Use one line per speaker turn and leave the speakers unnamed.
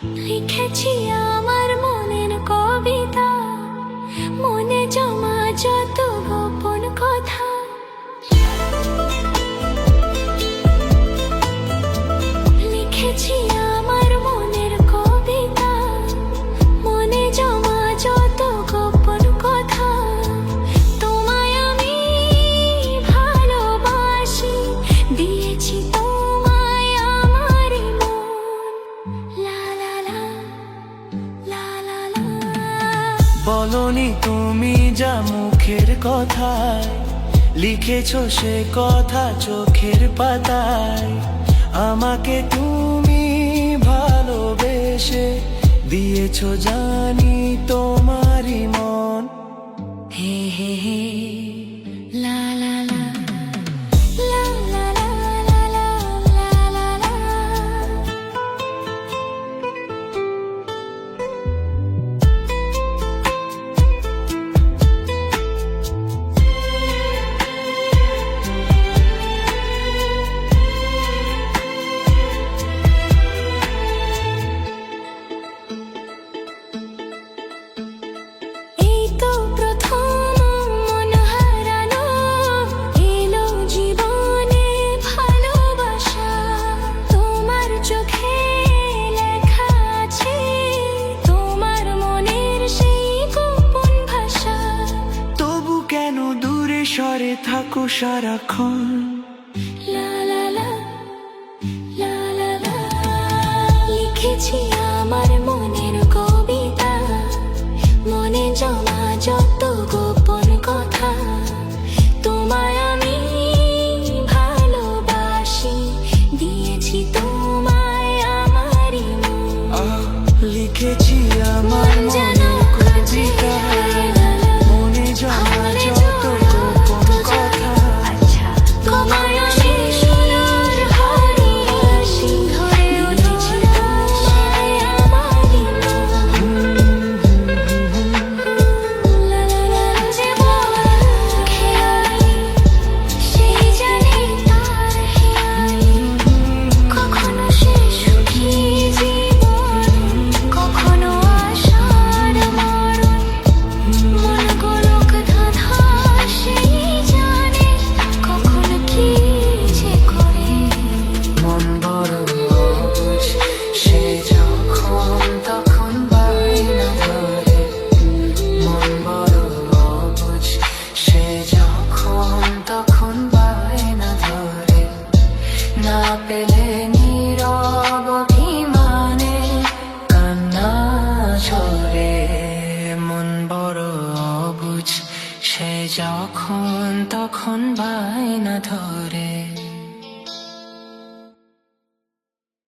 লিখেছি আমার মনের কবিতা, মনে জমা যত গোপন কথা। লিখেছি আমার মনের কবিতা, মনে জমা যত গোপন কথা। তোমায় আমি ভালোবাসি, দিয়েছি তোমায় আমার মন। লা লা লা লা লা লা।
বলনি তুমি যা মুখের কথায়, লিখেছো সে কথা চোখের পাতায়। আমাকে তুমি ভালোবেসে দিয়েছো জানি তোমারই মন।
হে হে হে লা লা লা লা লা লা লা লা লা লা। এই তো প্রথম মন হারানো, এলো জীবনে ভালোবাসা। তোমার চোখে লেখা আছে তোমার মনের সেই গোপন ভাষা।
তবু কেন দূরে সরে থাকো সারাক্ষণ?
লা লা লা লা লা লা। লিখেছি আমার মনের কবিতা, মনে জমা যত গোপন কথা। তোমায় আমি ভালোবাসি, দিয়েছি তোমায় আমারই মন।
লিখেছি আমার মনের কবিতা, মনে জমা যত গোপন কথা।
তোমায় আমি সোনার ভালোবাসি, দিয়েছি তোমায় আমারই মন। লা লা লা। যে বল খেয়ালি, সেই জানে তার হেয়ালি। কখনো সে সুখী জীবন, কখনো আশার মরণ। মন গোলক ধাঁধা সেই জানে, কখন কি যে করে।
মন বড় অবুঝ, সে যখন তখন বায়না ধরে। মন বড় অবুঝ, সে যখন তখন বায়না ধরে। না পেলে নীরব অভিমানে কান্না ঝরে। মন বড় অবুঝ, সে যখন তখন বায়না ধরে।